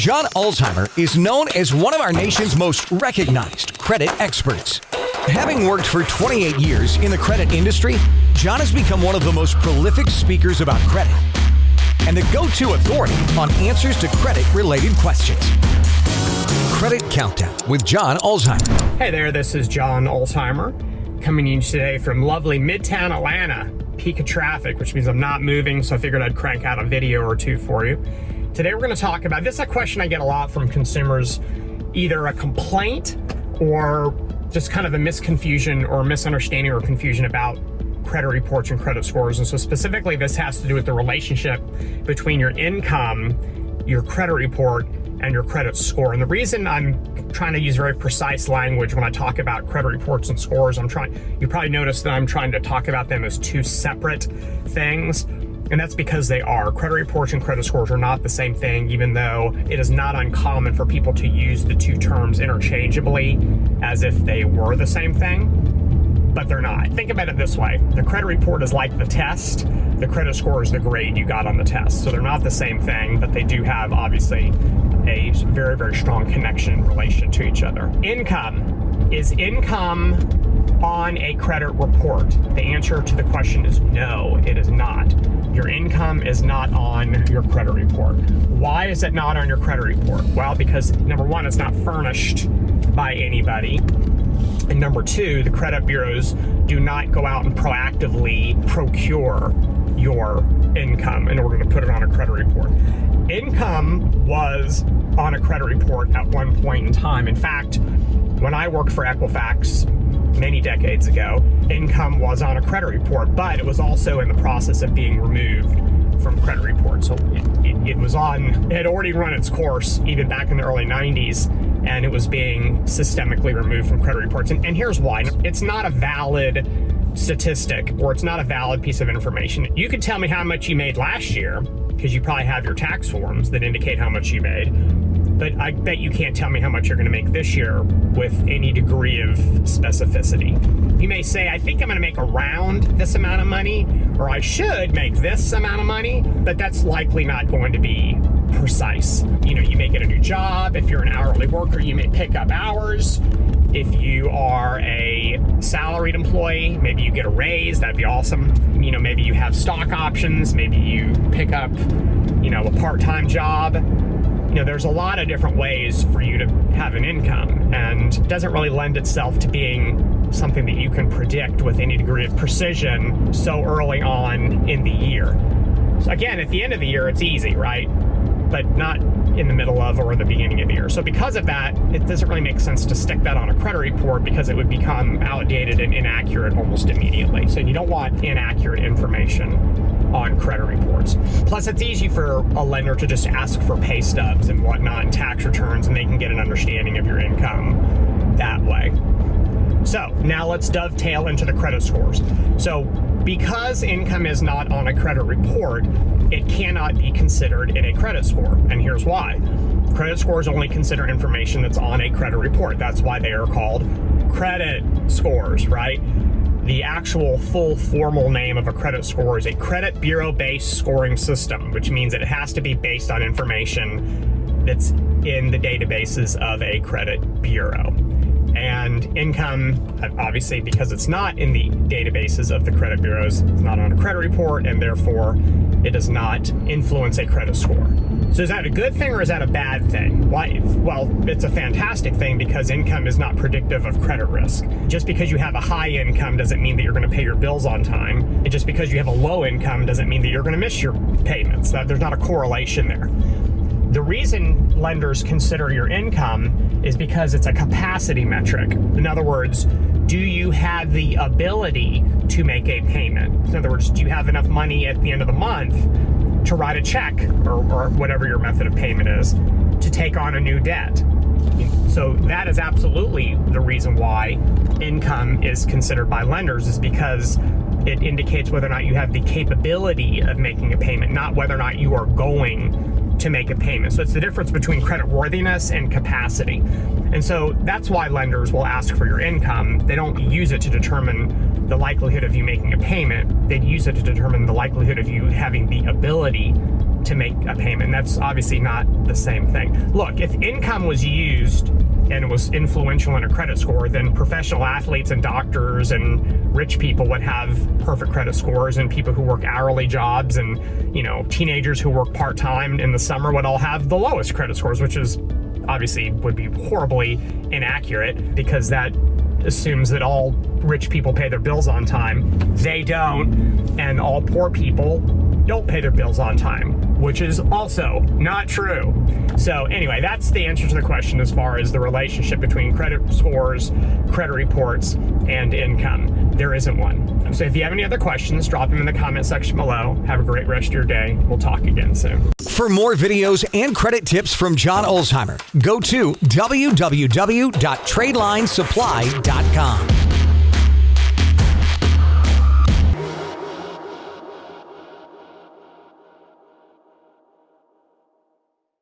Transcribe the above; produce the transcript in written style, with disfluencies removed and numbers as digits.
John Ulzheimer is known as one of our nation's most recognized credit experts. Having worked for 28 years in the credit industry, John has become one of the most prolific speakers about credit and the go-to authority on answers to credit-related questions. Credit Countdown with John Ulzheimer. Hey there, this is John Ulzheimer, coming to you today from lovely Midtown Atlanta. Peak of traffic, which means I'm not moving, so I figured I'd crank out a video or two for you. Today we're going to talk about, this is a question I get a lot from consumers, either a complaint or just kind of a misconfusion or misunderstanding or confusion about credit reports and credit scores. And so specifically this has to do with the relationship between your income, your credit report, and your credit score. And the reason I'm trying to use very precise language when I talk about credit reports and scores, you probably noticed that I'm trying to talk about them as two separate things. And that's because they are. Credit reports and credit scores are not the same thing, even though it is not uncommon for people to use the two terms interchangeably as if they were the same thing, but they're not. Think about it this way. The credit report is like the test. The credit score is the grade you got on the test. So they're not the same thing, but they do have obviously a very, very strong connection in relation to each other. Income. Is income on a credit report? The answer to the question is no, it is not. Your income is not on your credit report. Why is it not on your credit report? Well, because number one, it's not furnished by anybody. And number two, the credit bureaus do not go out and proactively procure your income in order to put it on a credit report. Income was on a credit report at one point in time. In fact, when I worked for Equifax many decades ago, income was on a credit report, but it was also in the process of being removed from credit reports. So it had already run its course even back in the early 90s, and it was being systemically removed from credit reports. And here's why. It's not a valid statistic, or it's not a valid piece of information. You could tell me how much you made last year, because you probably have your tax forms that indicate how much you made. But I bet you can't tell me how much you're going to make this year with any degree of specificity. You may say, I think I'm going to make around this amount of money, or I should make this amount of money, but that's likely not going to be precise. You may get a new job. If you're an hourly worker, you may pick up hours. If you are a salaried employee, maybe you get a raise. That'd be awesome. Maybe you have stock options. Maybe you pick up, a part-time job. There's a lot of different ways for you to have an income, and it doesn't really lend itself to being something that you can predict with any degree of precision so early on in the year. So again, at the end of the year, it's easy, right? But not in the middle of or in the beginning of the year. So because of that, it doesn't really make sense to stick that on a credit report, because it would become outdated and inaccurate almost immediately. So you don't want inaccurate information on credit reports. Plus, it's easy for a lender to just ask for pay stubs and whatnot and tax returns, and they can get an understanding of your income that way. So now let's dovetail into the credit scores. So because income is not on a credit report, it cannot be considered in a credit score. And here's why. Credit scores only consider information that's on a credit report. That's why they are called credit scores, right? The actual full formal name of a credit score is a credit bureau-based scoring system, which means it has to be based on information that's in the databases of a credit bureau. And income, obviously, because it's not in the databases of the credit bureaus, it's not on a credit report, and therefore it does not influence a credit score. So is that a good thing or is that a bad thing? Why? Well, it's a fantastic thing, because income is not predictive of credit risk. Just because you have a high income doesn't mean that you're going to pay your bills on time. And just because you have a low income doesn't mean that you're going to miss your payments. There's not a correlation there. The reason lenders consider your income is because it's a capacity metric. In other words, do you have the ability to make a payment? In other words, do you have enough money at the end of the month to write a check or whatever your method of payment is to take on a new debt? So that is absolutely the reason why income is considered by lenders, is because it indicates whether or not you have the capability of making a payment, not whether or not you are going to make a payment. So it's the difference between credit worthiness and capacity. And so that's why lenders will ask for your income. They don't use it to determine the likelihood of you making a payment. They'd use it to determine the likelihood of you having the ability to make a payment. That's obviously not the same thing. Look, if income was used and it was influential in a credit score, then professional athletes and doctors and rich people would have perfect credit scores, and people who work hourly jobs and, teenagers who work part-time in the summer would all have the lowest credit scores, which is obviously would be horribly inaccurate, because that assumes that all rich people pay their bills on time. They don't, and all poor people don't pay their bills on time, which is also not true. So anyway, that's the answer to the question as far as the relationship between credit scores, credit reports, and income. There isn't one. So if you have any other questions, drop them in the comment section below. Have a great rest of your day. We'll talk again soon. For more videos and credit tips from John Ulzheimer, go to www.tradelinesupply.com.